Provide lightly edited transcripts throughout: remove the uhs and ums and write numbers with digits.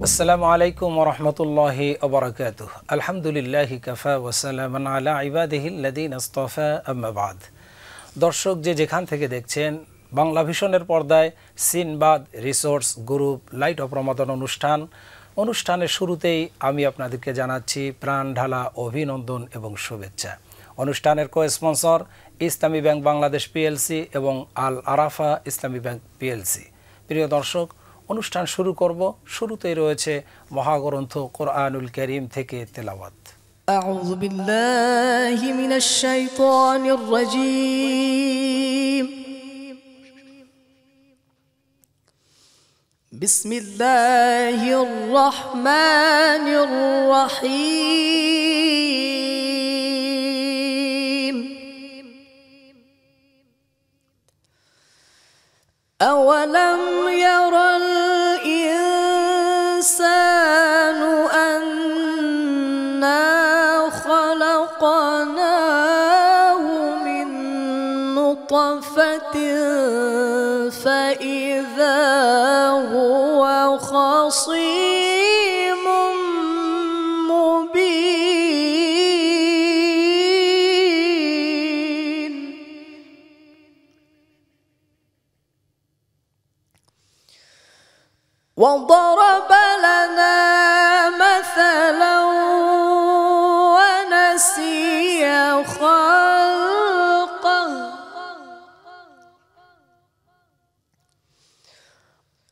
আসসালামু আলাইকুম ওয়া রাহমাতুল্লাহি ওয়া বারাকাতুহু। আলহামদুলিল্লাহি কাফা ওয়া সালামান আলা ইবাদিহিল্লাযিনা ইসতাফা, আম্মা বাদ। দর্শক যে যেখান থেকে দেখছেন, বাংলা ভিশনের পর্দায় Sinbad resource group light of Ramadan অনুষ্ঠানের শুরুতেই আমি আপনাদেরকে জানাচ্ছি প্রাণ ঢালা অভিনন্দন এবং শুভেচ্ছা। অনুষ্ঠানের কো-স্পন্সর ইসলামী ব্যাংক বাংলাদেশ পিএলসি এবং আল আরাফা ইসলামী ব্যাংক পিএলসি। প্রিয় দর্শক, অনুষ্ঠান শুরু করব। শুরুতেই রয়েছে মহাগ্রন্থ কোরআনুল কারীম থেকে তেলাওয়াত। আউযু বিল্লাহি মিনাশ শাইতানির রাজীম। বিসমিল্লাহির রহমানির রহিম। أولم ير الإنسان أنا خلقناه من نطفة فإذا هو خصيم مبين وضرب لنا مثلا ونسي خلقه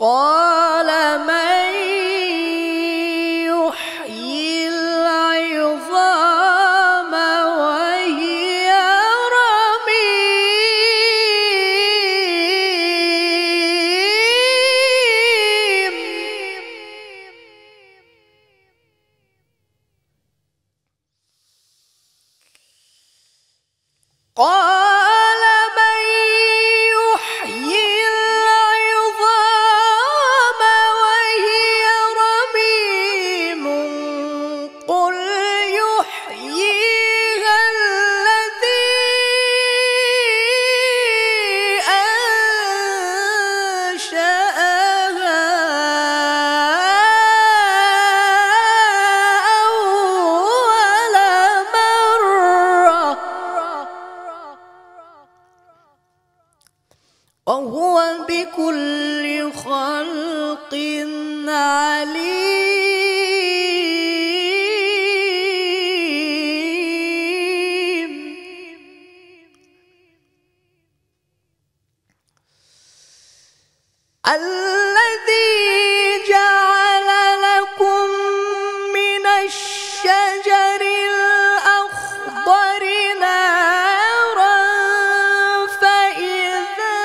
قال من يحيي العظام وهي رميم قال من يحيي العظام وهي رميم قل يحييها الذي أنشأها أول مرة وهو بكل خلق عليم الذي جعل لكم من الشجر الأخضر نارا فإذا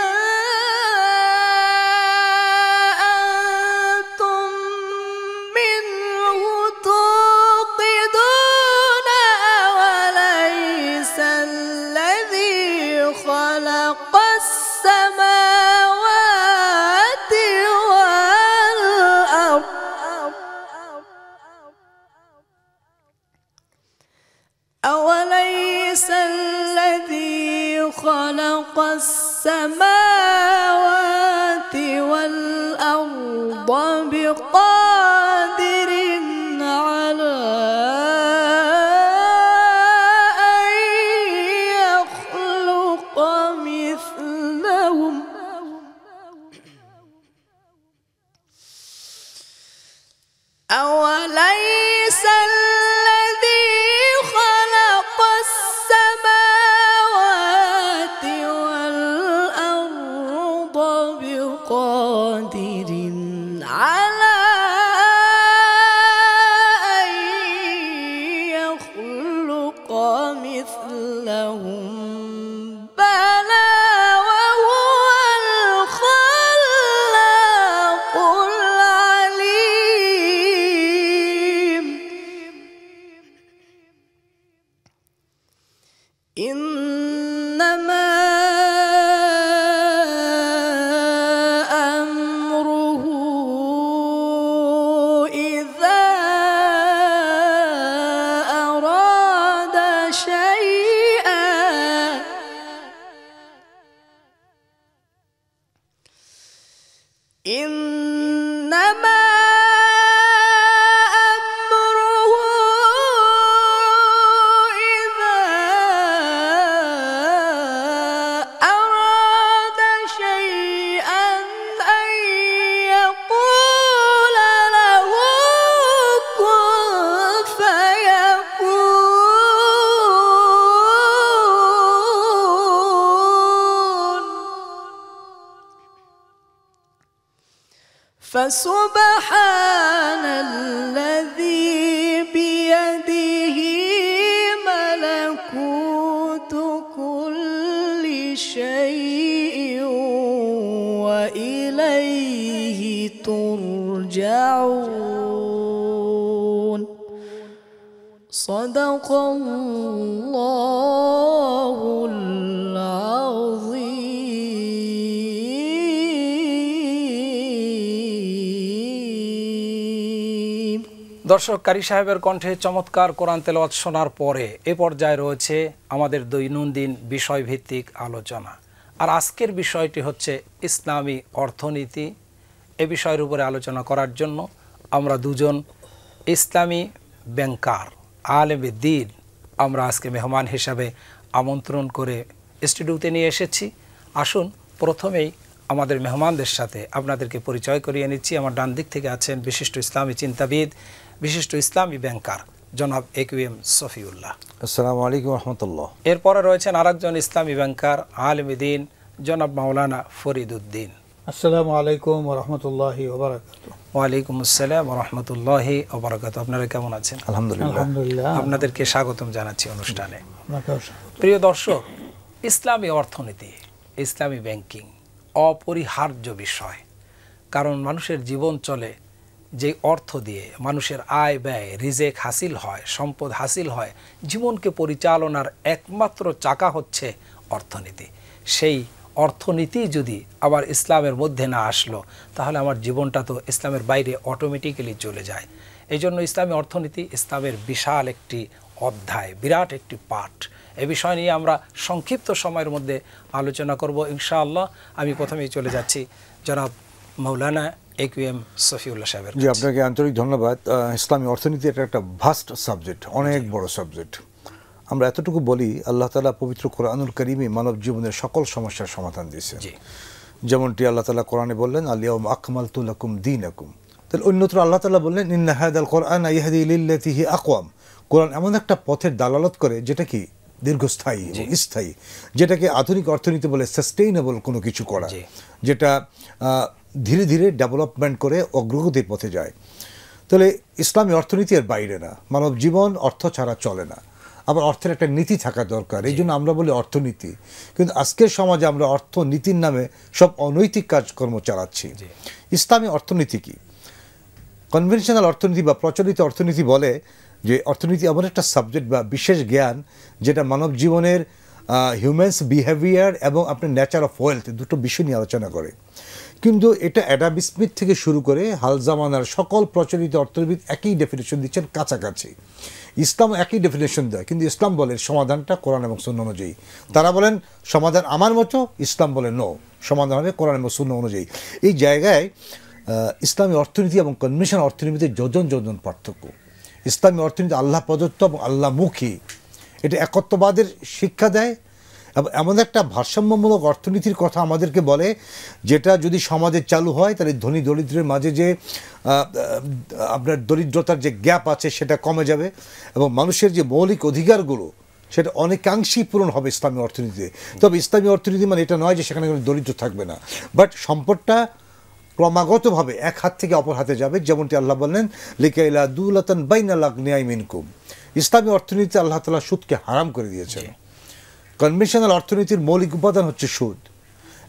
أنتم منه توقدون أوليس الذي خلق السماوات والأرض أوليس الذي خلق السماوات والأرض بقادر على أن يخلق مثلهم أوليس الذي خلق السماوات والأرض بقادر على أن يخلق مثلهم بلى وهو الخلاق العليم إنما أمره إذا أراد شيئا إنما فسبحان الذي بيده ملكوت كل شيء وإليه ترجعون صدق الله العظيم দর্শক, কারি সাহেবের কণ্ঠে চমৎকার কোরআন তেলাওয়াত শোনার পরে এ পর্যায়ে রয়েছে আমাদের দৈনন্দিন বিষয়ভিত্তিক আলোচনা। আর আজকের বিষয়টি হচ্ছে ইসলামী অর্থনীতি। এ বিষয়ের উপরে আলোচনা করার জন্য আমরা দুজন ইসলামী ব্যাংকার, আলেমে দ্বীন আমরা আজকে মেহমান হিসাবে আমন্ত্রণ করে স্টুডিওতে নিয়ে এসেছি। আসুন প্রথমেই আমাদের মেহমানদের সাথে আপনাদেরকে পরিচয় করিয়ে নিচ্ছি। আমার ডান দিক থেকে আছেন বিশিষ্ট ইসলামী চিন্তাবিদ, বিশিষ্ট ইসলামী ব্যাংকার জনাব AQM সফিউল্লাহ। আসসালামু আলাইকুম রহমতুল্লাহ। এরপরে রয়েছেন আরেকজন ইসলামী ব্যাংকার, আলেমে দ্বীন জনাব মাওলানা ফরিদ উদ্দিন। আসসালামু আলাইকুম ওরহমতুল্লাহি ওবারাকাতুহু। ওয়ালাইকুম আসসালাম ওরহমতুল্লাহি ওবারাকাতুহু। আপনারা কেমন আছেন? আলহামদুলিল্লাহ। আলহামদুলিল্লাহ। আপনাদেরকে স্বাগতম জানাচ্ছি অনুষ্ঠানে। আপনাকেও স্বাগত। প্রিয় দর্শক, ইসলামী অর্থনীতি, ইসলামী ব্যাংকিং অপরিহার্য বিষয়। কারণ মানুষের জীবন চলে যে অর্থ দিয়ে, মানুষের আয় ব্যয়, রিজেক হাসিল হয়, সম্পদ হাসিল হয়। জীবনকে পরিচালনার একমাত্র চাকা হচ্ছে অর্থনীতি। সেই অর্থনীতি যদি আবার ইসলামের মধ্যে না আসলো, তাহলে আমার জীবনটা তো ইসলামের বাইরে অটোমেটিক্যালি চলে যায়। এই জন্য ইসলামী অর্থনীতি ইসলামের বিশাল একটি অধ্যায়, বিরাট একটি পাঠ। এ বিষয় নিয়ে আমরা সংক্ষিপ্ত সময়ের মধ্যে আলোচনা করব ইনশাআল্লাহ। আমি প্রথমেই চলে যাচ্ছি জনাব মাওলানা AQM সফিউল্লাহ সাহেবের। জি, আপনাকে আন্তরিক ধন্যবাদ। ইসলামী অর্থনীতি এটা একটা ভাস্ট সাবজেক্ট, অনেক বড় সাবজেক্ট। আমরা এতটুকু বলি, আল্লাহ তাআলা পবিত্র কোরআনুল কারীমে মানব জীবনের সকল সমস্যার সমাধান দিয়েছেন। যেমনটি আল্লাহ তাআলা কোরআনে বললেন, আল-ইয়াওমা আকমালতু লাকুম দীনাকুম। তাহলে অন্যত্র আল্লাহ তাআলা বললেন, ইন্না হাযাল কুরআনা ইয়াহদি লিল্লাতী হিয়া আকওয়াম। কোরআন এমন একটা পথের দালালত করে যেটা কি দীর্ঘস্থায়ী এবং স্থায়ী, যেটাকে আধুনিক অর্থনীতি বলে সাস্টেইনেবল কোনো কিছু করা, যেটা ধীরে ধীরে ডেভেলপমেন্ট করে অগ্রগতির পথে যায়। তাহলে ইসলামী অর্থনীতি এর বাইরে না। মানব জীবন অর্থ ছাড়া চলে না। আবার অর্থের একটা নীতি থাকা দরকার, এই জন্য আমরা বলি অর্থনীতি। কিন্তু আজকের সমাজে আমরা অর্থনীতির নামে সব অনৈতিক কাজকর্ম চালাচ্ছি। ইসলামী অর্থনীতি কি? কনভেনশনাল অর্থনীতি বা প্রচলিত অর্থনীতি বলে যে অর্থনীতি এমন একটা সাবজেক্ট বা বিশেষ জ্ঞান যেটা মানব জীবনের হিউম্যানস বিহেভিয়ার এবং আপনার নেচার অফ ওয়েলথ দুটো বিষয় নিয়ে আলোচনা করে। কিন্তু এটা অ্যাডাম স্মিথ থেকে শুরু করে হাল জামানার সকল প্রচলিত অর্থনীতিবিদ একই ডেফিনেশন দিচ্ছেন, কাছাকাছি। ইসলাম একই ডেফিনেশন দেয়, কিন্তু ইসলাম বলে সমাধানটা কোরআন এবং সুন্নাহ অনুযায়ী। তারা বলেন সমাধান আমার মতো, ইসলাম বলে নো, সমাধান হবে কোরআন এবং সুন্নাহ অনুযায়ী। এই জায়গায় ইসলামী অর্থনীতি এবং কনভেনশনাল অর্থনীতিতে যোজন যোজন পার্থক্য। ইসলামী অর্থনীতি আল্লাহ প্রদত্ত এবং আল্লাহমুখী, এটা একত্ববাদের শিক্ষা দেয় এবং এমন একটা ভারসাম্যমূলক অর্থনীতির কথা আমাদেরকে বলে যেটা যদি সমাজে চালু হয় তাহলে ধনী দরিদ্রের মাঝে যে আপনার দরিদ্রতার যে গ্যাপ আছে সেটা কমে যাবে এবং মানুষের যে মৌলিক অধিকারগুলো সেটা অনেকাংশেই পূরণ হবে ইসলামী অর্থনীতিতে। তবে ইসলামী অর্থনীতি মানে এটা নয় যে সেখানে কোনো দরিদ্র থাকবে না, বাট সম্পদটা ক্রমাগতভাবে এক হাত থেকে অপর হাতে যাবে, যেমনটি আল্লাহ বললেন লিকাইলা দুলাতান বাইনাল আগনিয়াই মিনকুম। ইসলামী অর্থনীতিতে আল্লাহ তাআলা সুদকে হারাম করে দিয়েছেন। কনভেনশনাল অর্থনীতির মৌলিক উপাদান হচ্ছে সুদ,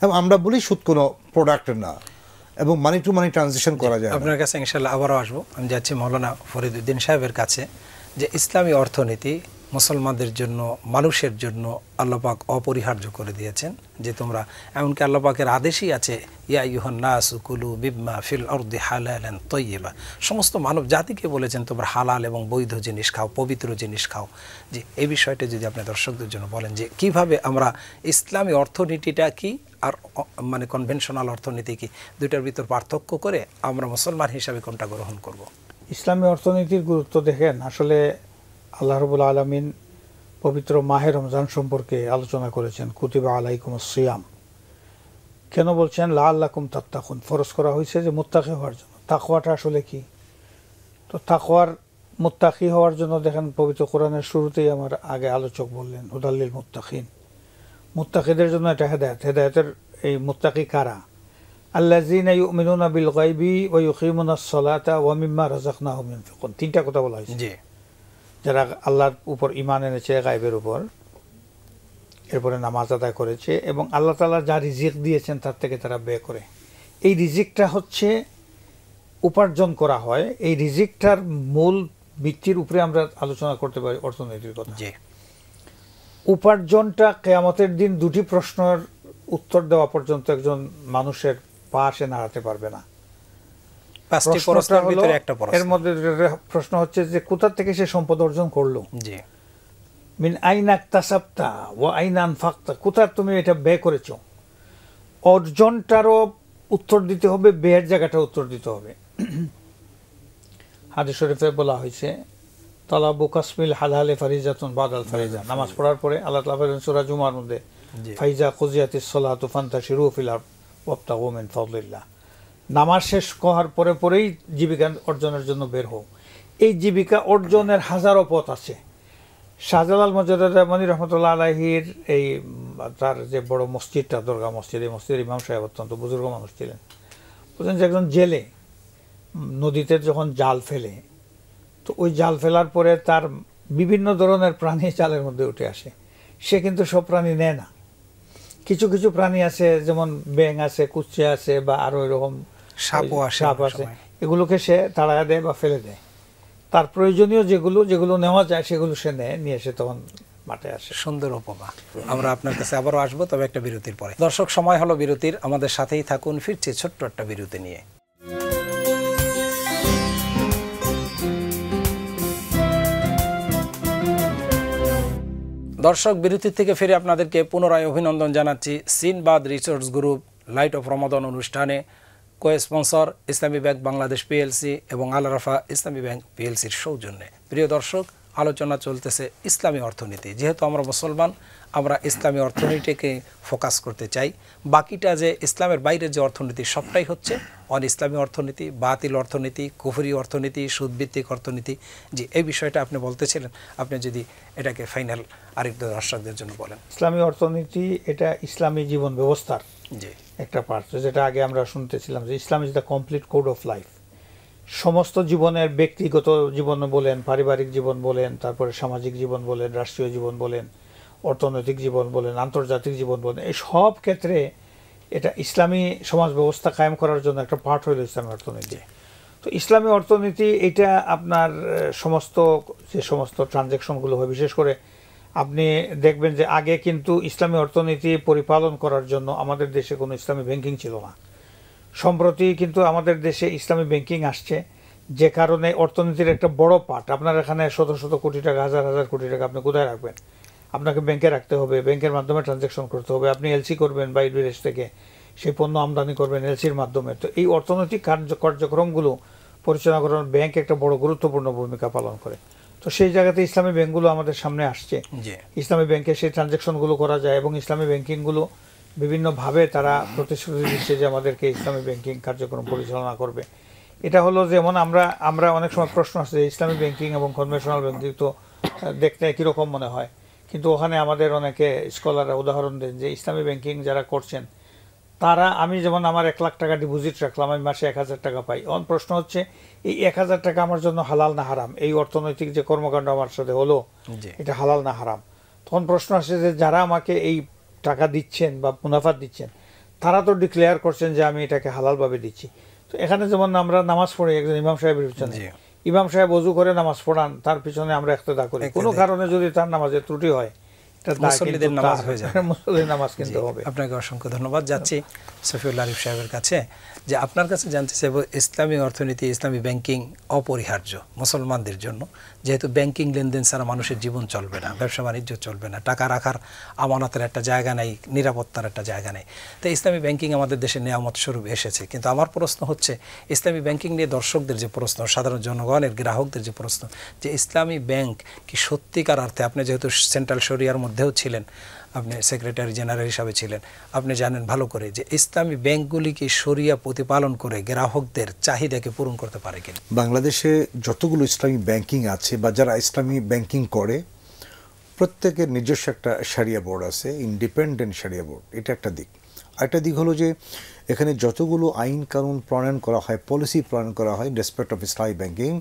এবং আমরা বলি সুদ কোনো প্রোডাক্ট না এবং মানি টু মানি ট্রানজিশন করা যায়। আপনার কাছে ইনশাআল্লাহ আবারও আসবো। আমি যাচ্ছি মাওলানা ফরিদ উদ্দিন সাহেবের কাছে, যে ইসলামী অর্থনীতি মুসলমানদের জন্য, মানুষের জন্য আল্লাহ পাক অপরিহার্য করে দিয়েছেন। যে তোমরা, এমনকি আল্লাহ পাকের আদেশই আছে, ইয়া আইয়ুহান নাসু কুলু বিম্মা ফিল আরদি হালালান তাইয়্যিবা। সমস্ত মানব জাতিকে বলেছেন তোমরা হালাল এবং বৈধ জিনিস খাও, পবিত্র জিনিস খাও। যে এই বিষয়টা যদি আপনি দর্শকদের জন্য বলেন যে কিভাবে আমরা ইসলামী অর্থনীতিটা কি আর মানে কনভেনশনাল অর্থনীতি কি, দুইটার ভিতর পার্থক্য করে আমরা মুসলমান হিসাবে কোনটা গ্রহণ করব। ইসলামী অর্থনীতির গুরুত্ব দেখেন, আসলে আল্লাহ রাব্বুল আলামিন পবিত্র মাহে রমজান সম্পর্কে আলোচনা করেছেন, কুতিবা আলাইকুমুস সিয়াম। কেন বলছেন লাআল্লাকুম তাত্তাকুন? ফরজ করা হয়েছে যে মুত্তাকি হওয়ার জন্য। তাকওয়াটা আসলে কি? তো তাকওয়ার মুত্তাকি হওয়ার জন্য দেখেন পবিত্র কোরআনের শুরুতেই আমার আগে আলোচক বললেন হুদাল্লিল মুত্তাকিন। মুত্তাকিদের জন্য এটা হেদায়েত। হেদায়েতের এই মুত্তাকি কারা? আল্লাযীনা ইউমিনুনা বিল গায়বি ওয়া ইউকিমুনাস সালাতা ওয়া মিম্মা রাযাকনাহুম ইউনফিকুন। তিনটা কথা বলা হয়েছে। জি, যারা আল্লাহর উপর ঈমান এনেছে, গায়বের উপর, এরপরে নামাজ আদায় করেছে এবং আল্লাহ তাআলা যা রিজিক দিয়েছেন তার থেকে তারা ব্যয় করে। এই রিজিকটা হচ্ছে উপার্জন করা হয়। এই রিজিকটার মূল ভিত্তির উপরে আমরা আলোচনা করতে পারি অর্থনীতির কথা। জি, উপার্জনটা কিয়ামতের দিন দুটি প্রশ্নের উত্তর দেওয়া পর্যন্ত একজন মানুষের পা সে নাড়াতে পারবে না। পাঁচটি প্রশ্নটা প্রশ্নের হলো, ভিতরে একটা প্রশ্ন। এর মধ্যে প্রশ্ন হচ্ছে যে কোথা থেকে সে সম্পদ অর্জন করলো। জি, মিন আইনা ইকতাসাবতা ওয়া আইনা আনফাকতা, কোথায় তুমি এটা ব্যয় করেছো। অর্জনটারও উত্তর দিতে হবে, ব্যয়ের জায়গাটা উত্তর দিতে হবে। হাদিস শরীফে বলা হয়েছে তালাবু কাসমিল হালালে ফারিজাতুন বাদাল ফারিজা। নামাজ পড়ার পরে আল্লাহ তাআলা বলেন সূরা জুমার মধ্যে, জি, ফাইজা কুজিয়াতিস সালাতু ফান্তাশিরু ফিল আরদ ওয়াবতাগু মিন ফাদলিল্লাহ। নামাজ শেষ করার পরে পরেই জীবিকা অর্জনের জন্য বের হও। এই জীবিকা অর্জনের হাজারো পথ আছে। শাহজালাল মজদুররহমানী রহমতুল্লাহ আলাইহির এই তার যে বড় মসজিদটা দরগা মসজিদ, এই মসজিদের ইমাম সাহেব অত্যন্ত বুজুর্গ মানুষ ছিলেন। বলছেন যে একজন জেলে নদীতে যখন জাল ফেলে, তো ওই জাল ফেলার পরে তার বিভিন্ন ধরনের প্রাণী জালের মধ্যে উঠে আসে। সে কিন্তু সব প্রাণী নেয় না। কিছু কিছু প্রাণী আছে, যেমন ব্যাঙ আছে, কুচ্চে আছে, বা আরো এরকম সাপও আসে সাপ অনেক আছে, সময়। এগুলোকে সে তাড়ায়া দেয় বা ফেলে দেয়। তার প্রয়োজনীয় যেগুলো নেওয়া যায় সেগুলো সে নেয়, নিয়ে এসে তখন মাঠে আসে। সুন্দর উপমা। আমরা আপনার কাছে আবারও আসবো, তবে একটা বিরতির পরে। দর্শক, সময় হলো বিরতির, আমাদের সাথেই থাকুন। ফিরছি ছোট্ট একটা বিরতি নিয়ে। দর্শক, বিরতির থেকে ফিরে আপনাদেরকে পুনরায় অভিনন্দন জানাচ্ছি। Sinbad resource group light of Ramadan অনুষ্ঠানে co sponsor Islami bank Bangladesh PLC এবং আল রাফা ইসলামী ব্যাংক পিএলসির সৌজন্যে। প্রিয় দর্শক, আলোচনা চলতেছে ইসলামী অর্থনীতি। যেহেতু আমরা মুসলমান, আমরা ইসলামী অর্থনীতিকে ফোকাস করতে চাই। বাকিটা যে ইসলামের বাইরের যে অর্থনীতি, সবটাই হচ্ছে অন ইসলামী অর্থনীতি, বাতিল অর্থনীতি, কুফরি অর্থনীতি, সুদভিত্তিক অর্থনীতি। জি, এই বিষয়টা আপনি বলতেছিলেন, আপনি যদি এটাকে ফাইনাল আরেকটা দর্শকদের জন্য বলেন। ইসলামী অর্থনীতি এটা ইসলামী জীবন ব্যবস্থার জি, একটা পার্ট, যেটা আগে আমরা শুনতেছিলাম যে Islam is the complete code of life. সমস্ত জীবনের, ব্যক্তিগত জীবন বলেন, পারিবারিক জীবন বলেন, তারপরে সামাজিক জীবন বলেন, রাষ্ট্রীয় জীবন বলেন, অর্থনৈতিক জীবন বলেন, আন্তর্জাতিক জীবন বলেন, এই সব ক্ষেত্রে এটা ইসলামী সমাজ ব্যবস্থা কায়েম করার জন্য একটা পার্ট হইল ইসলামী অর্থনীতি। তো ইসলামী অর্থনীতি এটা আপনার যে সমস্ত ট্রানজ্যাকশনগুলো হয়, বিশেষ করে আপনি দেখবেন যে আগে কিন্তু ইসলামী অর্থনীতি পরিপালন করার জন্য আমাদের দেশে কোনো ইসলামী ব্যাংকিং ছিল না। সম্প্রতি কিন্তু আমাদের দেশে ইসলামী ব্যাংকিং আসছে, যে কারণে অর্থনীতির একটা বড় পার্ট, আপনার এখানে শত শত কোটি টাকা, হাজার হাজার কোটি টাকা আপনি কোথায় রাখবেন? আপনাকে ব্যাংকে রাখতে হবে, ব্যাংকের মাধ্যমে ট্রানজ্যাকশন করতে হবে, আপনি এলসি করবেন বাইরে বিদেশ থেকে, সেই পণ্য আমদানি করবেন এলসির মাধ্যমে। তো এই অর্থনৈতিক কার্যক্রমগুলো পরিচালনা করার ব্যাংক একটা বড় গুরুত্বপূর্ণ ভূমিকা পালন করে। তো সেই জায়গাতে ইসলামী ব্যাংকগুলো আমাদের সামনে আসছে। ইসলামী ব্যাংকে সেই ট্রানজ্যাকশনগুলো করা যায় এবং ইসলামী ব্যাংকিংগুলো বিভিন্নভাবে তারা প্রতিশ্রুতি দিচ্ছে যে আমাদেরকে ইসলামী ব্যাংকিং কার্যক্রম পরিচালনা করবে। এটা হলো যেমন আমরা অনেক সময় প্রশ্ন আসছে যে ইসলামী ব্যাংকিং এবং কনভেনশনাল ব্যাংকিং তো দেখতে একই রকম মনে হয়, কিন্তু ওখানে আমাদের অনেকে স্কলাররা উদাহরণ দেন যে ইসলামী ব্যাংকিং যারা করছেন তারা, আমি যেমন আমার 1 লাখ টাকা ডিপোজিট রাখলাম, আমি মাসে 1000 টাকা পাই। এখন প্রশ্ন হচ্ছে এই 1000 টাকা আমার জন্য হালাল না হারাম? এই অর্থনৈতিক যে কর্মকাণ্ড আমার সাথে হলো, এটা হালাল না হারাম? তখন প্রশ্ন আসছে যে যারা আমাকে এই টাকা দিচ্ছেন বা মুনাফা দিচ্ছেন, তারা তো ডিক্লেয়ার করছেন যে আমি এটাকে হালালভাবে দিচ্ছি। তো এখানে যেমন আমরা নামাজ পড়ি একজন ইমাম সাহেবের পিছনে, ইমাম সাহেব ওযু করে নামাজ পড়ান, তার পিছনে আমরা ইক্তেদা করি। কোনো কারণে যদি তার নামাজে ত্রুটি হয়, মুসল্লিদের নামাজ হয়ে যায়, মুসল্লিদের নামাজ কিন্তু হবে। আপনাকে অসংখ্য ধন্যবাদ। যাচ্ছি সফিউল আরিফ সাহেবের কাছে, যে আপনার কাছে জানতে চাইব, ইসলামী অর্থনীতি, ইসলামী ব্যাংকিং অপরিহার্য মুসলমানদের জন্য, যেহেতু ব্যাংকিং লেনদেন ছাড়া মানুষের জীবন চলবে না, ব্যবসা বাণিজ্য চলবে না, টাকা রাখার আমানতের একটা জায়গা নেই, নিরাপত্তার একটা জায়গা নেই। তো ইসলামী ব্যাংকিং আমাদের দেশে নেয়ামত স্বরূপ এসেছে, কিন্তু আমার প্রশ্ন হচ্ছে ইসলামী ব্যাংকিং নিয়ে দর্শকদের যে প্রশ্ন, সাধারণ জনগণের, গ্রাহকদের যে প্রশ্ন, যে ইসলামী ব্যাংক কি সত্যিকার অর্থে, আপনি যেহেতু সেন্ট্রাল শরিয়ার মধ্যেও ছিলেন, আপনি সেক্রেটারি জেনারেল হিসাবে ছিলেন, আপনি জানেন ভালো করে যে ইসলামী ব্যাংকগুলি কি শরিয়া প্রতিপালন করে গ্রাহকদের চাহিদাকে পূরণ করতে পারে কিনা? বাংলাদেশে যতগুলো ইসলামী ব্যাংকিং আছে বা যারা ইসলামী ব্যাংকিং করে, প্রত্যেকের নিজস্ব একটা শরিয়া বোর্ড আছে, ইন্ডিপেন্ডেন্ট শরিয়া বোর্ড। এটা একটা দিক। আরেকটা দিক হলো যে এখানে যতগুলো আইন কানুন প্রণয়ন করা হয়, পলিসি প্রণয়ন করা হয় রেসপেক্ট অফ ইসলামী ব্যাংকিং,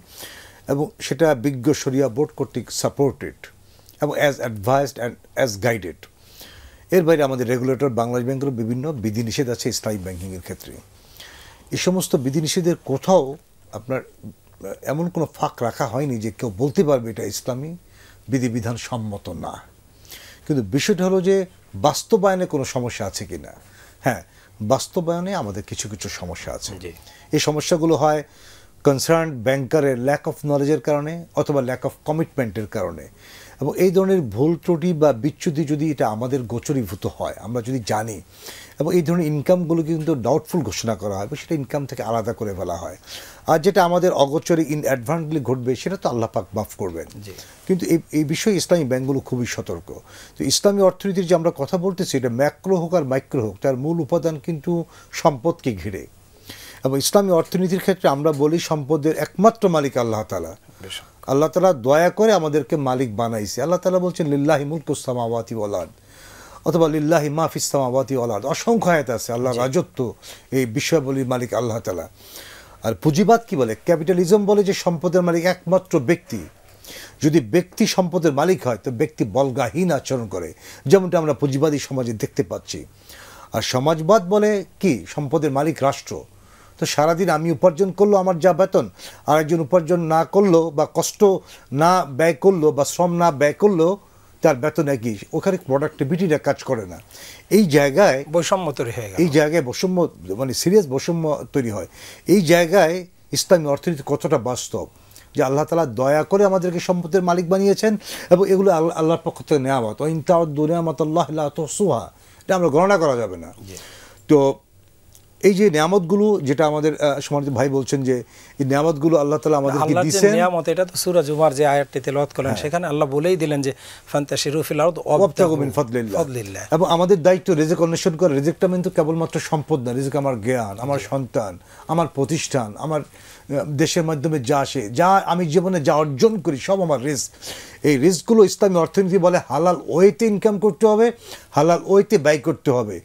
এবং সেটা বিজ্ঞ শরিয়া বোর্ড কর্তৃক সাপোর্টেড এবং as advised and as guided. এর বাইরে আমাদের রেগুলেটর বাংলাদেশ ব্যাংকের বিভিন্ন বিধিনিষেধ আছে ইসলামী ব্যাংকিংয়ের ক্ষেত্রে। এই সমস্ত বিধিনিষেধের কোথাও আপনার এমন কোনো ফাঁক রাখা হয়নি যে কেউ বলতে পারবে এটা ইসলামী বিধিবিধান সম্মত না। কিন্তু বিষয়টা হলো যে বাস্তবায়নে কোনো সমস্যা আছে কি না। হ্যাঁ, বাস্তবায়নে আমাদের কিছু কিছু সমস্যা আছে। এই সমস্যাগুলো হয় কনসার্ন ব্যাংকারের ল্যাক অফ নলেজের কারণে অথবা ল্যাক অফ কমিটমেন্টের কারণে। এবং এই ধরনের ভুল ত্রুটি বা বিচ্যুতি যদি এটা আমাদের গোচরীভূত হয়, আমরা যদি জানি, এবং এই ধরনের ইনকামগুলোকে কিন্তু ডাউটফুল ঘোষণা করা হয়, সেটা ইনকাম থেকে আলাদা করে ফেলা হয়, আর যেটা আমাদের অগোচরে ইনঅ্যাডভান্টলি ঘটবে সেটা তো আল্লাহ পাক মাফ করবেন। কিন্তু এই বিষয়ে ইসলামী ব্যাংকগুলো খুবই সতর্ক। তো ইসলামী অর্থনীতির যে আমরা কথা বলতেছি, এটা ম্যাক্রো হোক আর মাইক্রো হোক, তার মূল উপাদান কিন্তু সম্পদকে ঘিরে। এবং ইসলামী অর্থনীতির ক্ষেত্রে আমরা বলি সম্পদের একমাত্র মালিক আল্লাহ তাআলা। আল্লাহ তাআলা দয়া করে আমাদেরকে মালিক বানাইছে। আল্লাহ তাআলা বলছেন লিল্লাহি মুলকুস সামাওয়াতি ওয়াল আরদ, অথবা লিল্লাহি মা ফিস সামাওয়াতি ওয়াল আরদ। অসংখ্য আয়াত আছে আল্লাহর রাজত্ব, এই বিষয়াবলীর মালিক আল্লাহ তাআলা। আর পুঁজিবাদ কি বলে? ক্যাপিটালিজম বলে যে সম্পদের মালিক একমাত্র ব্যক্তি। যদি ব্যক্তি সম্পদের মালিক হয় তো ব্যক্তি বলগাহীন আচরণ করে, যেমনটা আমরা পুঁজিবাদী সমাজে দেখতে পাচ্ছি। আর সমাজবাদ বলে কি? সম্পদের মালিক রাষ্ট্র। তো সারাদিন আমি উপার্জন করলো আমার যা বেতন, আর একজন উপার্জন না করলো বা কষ্ট না ব্যয় করলো বা শ্রম না ব্যয় করলো, তার বেতন একই। ওখানে প্রোডাক্টিভিটিটা কাজ করে না। এই জায়গায় বৈষম্য তৈরি হয়ে গেল। এই জায়গায় বৈষম্য, মানে সিরিয়াস বৈষম্য তৈরি হয়। এই জায়গায় ইসলামী অর্থনীতি কতটা বাস্তব যে আল্লাহ তাআলা দয়া করে আমাদেরকে সম্পদের মালিক বানিয়েছেন, এবং এগুলো আল্লাহর পক্ষ থেকে নেয়ামত। ওয়া ইন তাউদ্দু নি'মাতাল্লাহি লা তুহসুহা, এটা আমরা গণনা করা যাবে না। তো এই যে নিয়ামতগুলো, যেটা আমাদের সম্মানিত ভাই বলছেন যে এই নিয়ামতগুলো আল্লাহ তাআলা আমাদেরকে দিয়েছেন, নিয়ামত, এটা তো সূরা জুমার যে আয়াতটি তেলাওয়াত করলেন সেখানে আল্লাহ বলেই দিলেন যে ফান্তাশিরু ফিল আরদ ওয়াবতাগু মিন ফাদলিল্লাহ। এবং আমাদের দায়িত্ব রিজিক অন্বেষণ করা। রিজিকটা কিন্তু কেবলমাত্র সম্পদ না, রিজিক আমার জ্ঞান, আমার সন্তান, আমার প্রতিষ্ঠান, আমার দেশের মাধ্যমে যা আসে, যা আমি জীবনে যা অর্জন করি, সব আমার রিস্ক। এই রিস্কগুলো ইসলামী অর্থনীতি বলে হালাল ওয়েতে ইনকাম করতে হবে, হালাল ওয়েতে ব্যয় করতে হবে,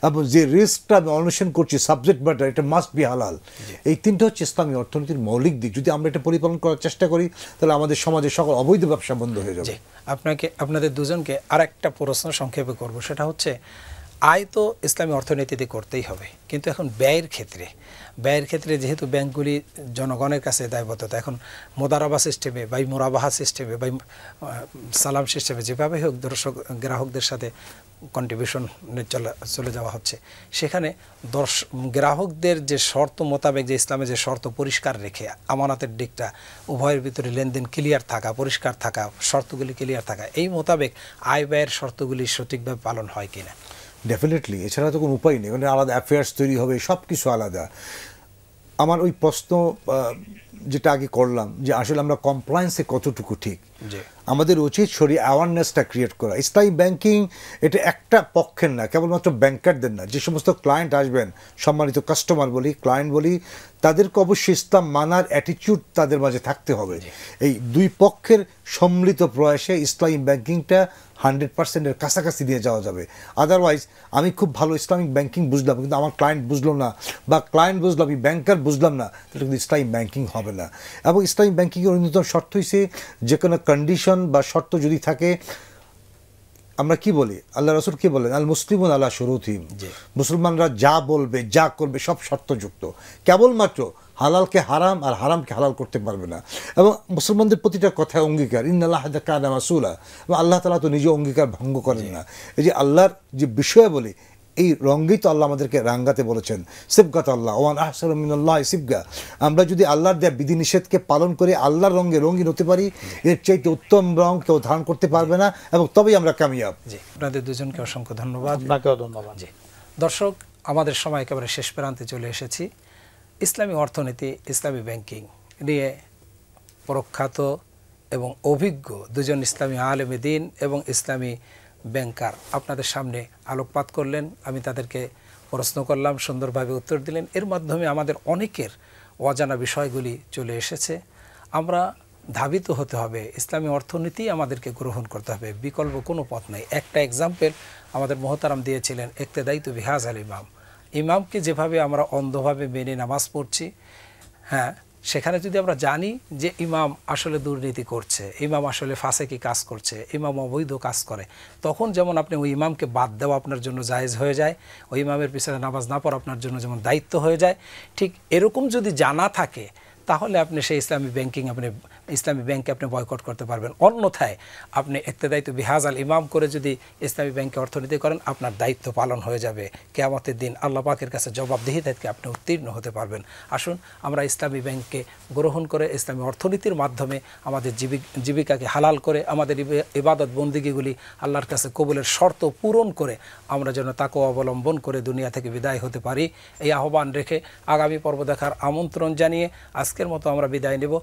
এবং যে রিস্কটা আমি অন্বেষণ করছি সাবজেক্ট ম্যাটার, এটা মাস্ট বি হালাল। এই তিনটা হচ্ছে ইসলামী অর্থনীতির মৌলিক দিক। যদি আমরা এটা পরিপালন করার চেষ্টা করি তাহলে আমাদের সমাজে সকল অবৈধ ব্যবসা বন্ধ হয়ে যাবে। আপনাদের দুজনকে আরেকটা প্রশ্ন সংক্ষেপে করব, সেটা হচ্ছে আয় তো ইসলামী অর্থনীতিতে করতেই হবে, কিন্তু এখন ব্যয়ের ক্ষেত্রে যেহেতু ব্যাংকগুলি জনগণের কাছে দায়বদ্ধতা, এখন মোদারাবা সিস্টেমে বা মোরাবাহা সিস্টেমে বা সালাম সিস্টেমে যেভাবে হোক গ্রাহকদের সাথে কন্ট্রিবিউশনে চলে যাওয়া হচ্ছে, সেখানে গ্রাহকদের যে শর্ত মোতাবেক যে ইসলামে যে শর্ত পরিষ্কার রেখে আমানতের দিকটা উভয়ের ভিতরে লেনদেন ক্লিয়ার থাকা, পরিষ্কার থাকা, শর্তগুলি ক্লিয়ার থাকা, এই মোতাবেক আয় ব্যয়ের শর্তগুলি সঠিকভাবে পালন হয় কিনা? ডেফিনেটলি, এছাড়া তো কোনো উপায় নেই। মানে আলাদা অ্যাফেয়ার্স তৈরি হবে, সব কিছু আলাদা। আমার ওই প্রশ্ন যেটা আগে করলাম যে আসলে আমরা কমপ্লায়েন্সে কতটুকু ঠিক, আমাদের উচিত শরীর অ্যাওয়ারনেসটা ক্রিয়েট করা। ইসলামী ব্যাংকিং এটা একটা পক্ষের না, কেবলমাত্র ব্যাংকারদের না, যে সমস্ত ক্লায়েন্ট আসবেন, সম্মানিত কাস্টমার বলি, ক্লায়েন্ট বলি, তাদেরকে অবশ্যই ইসলাম মানার অ্যাটিটিউড তাদের মাঝে থাকতে হবে। এই দুই পক্ষের সম্মিলিত প্রয়াসে ইসলামী ব্যাংকিংটা 100%-এর কাছাকাছি নিয়ে যাওয়া যাবে। আদারওয়াইজ আমি খুব ভালো ইসলামিক ব্যাংকিং বুঝলাম, কিন্তু আমার ক্লায়েন্ট বুঝলো না, বা ক্লায়েন্ট বুঝলো আমি ব্যাংকার বুঝলাম না, তাহলে কিন্তু ইসলামী ব্যাংকিং হবে না। এবং ইসলামী ব্যাংকিংয়ের অন্যতম শর্ত হচ্ছে যে কোনো কন্ডিশন বা শর্ত যদি থাকে, আমরা কি বলি, আল্লাহ রাসূল কি বলেন, আল মুসলিমুন আলা শুরুতিহিম, মুসলমানরা যা বলবে যা করবে সব শর্তযুক্ত, কেবলমাত্র হালালকে হারাম আর হারামকে হালাল করতে পারবে না। এবং মুসলমানদের প্রতিটা কথায় অঙ্গীকার, ইন্নাল্লাহা কানা মাসউলা, এবং আল্লাহ তাআলা তো নিজে অঙ্গীকার ভঙ্গ করেন না। এই যে আল্লাহর যে বিষয় বলি, এই রঙ্গেই তো আল্লাহ আমাদেরকে রাঙ্গাতে বলেছেন, সিবগাত আল্লাহ ওয়ান আহসানু মিনাল্লাহি সিবগা। আমরা যদি আল্লাহর দেয়া বিধিনিষেধকে পালন করে আল্লাহর রঙে রঙিন হতে পারি, এর চাইতে উত্তম রং কেউ ধারণ করতে পারবে না, এবং তবেই আমরা কামিয়াব। জি, আপনাদের দুজনকে অসংখ্য ধন্যবাদ। আপনাকেও ধন্যবাদ। জি দর্শক, আমাদের সময় একেবারে শেষ প্রান্তে চলে এসেছি। ইসলামী অর্থনীতি, ইসলামী ব্যাংকিং নিয়ে প্রখ্যাত এবং অভিজ্ঞ দুজন ইসলামী আলেমে দ্বীন এবং ইসলামী ব্যাংকার আপনাদের সামনে আলোকপাত করলেন। আমি তাদেরকে প্রশ্ন করলাম, সুন্দরভাবে উত্তর দিলেন। এর মাধ্যমে আমাদের অনেকের অজানা বিষয়গুলি চলে এসেছে। আমরা ধাবিত হতে হবে, ইসলামী অর্থনীতি আমাদেরকে গ্রহণ করতে হবে, বিকল্প কোনো পথ নেই। একটা এক্সাম্পল আমাদের মোহতারাম দিয়েছিলেন, ইক্তেদাইতু বিহাযাল ইমাম, ইমামকে যেভাবে আমরা অন্ধভাবে মেনে নামাজ পড়ছি, হ্যাঁ, সেখানে যদি আমরা জানি যে ইমাম আসলে দুর্নীতি করছে, ইমাম আসলে ফাসেকি কাজ করছে, ইমাম অবৈধ কাজ করে, তখন যেমন আপনি ওই ইমামকে বাদ দেওয়া আপনার জন্য জায়েজ হয়ে যায়, ওই ইমামের পিছনে নামাজ না পড়া আপনার জন্য যেমন দায়িত্ব হয়ে যায়, ঠিক এরকম যদি জানা থাকে তাহলে আপনি সেই ইসলামী ব্যাংকে আপনি বয়কট করতে পারবেন। অন্যথায় আপনি ইক্তেদায়িত বিহাজাল ইমাম করে যদি ইসলামী ব্যাংকে অর্থনীতি করেন, আপনার দায়িত্ব পালন হয়ে যাবে। কিয়ামতের দিন আল্লাহ পাকের কাছে জবাবদিহিতা থেকে আপনি উত্তীর্ণ হতে পারবেন। আসুন আমরা ইসলামী ব্যাংককে গ্রহণ করে ইসলামী অর্থনীতির মাধ্যমে আমাদের জীবিকাকে হালাল করে আমাদের ইবাদত বন্দিগিগুলি আল্লাহর কাছে কবুলের শর্ত পূরণ করে আমরা যেন তাকে অবলম্বন করে দুনিয়া থেকে বিদায় হতে পারি, এই আহ্বান রেখে আগামী পর্ব দেখার আমন্ত্রণ জানিয়ে আজকের মতো আমরা বিদায় নেব।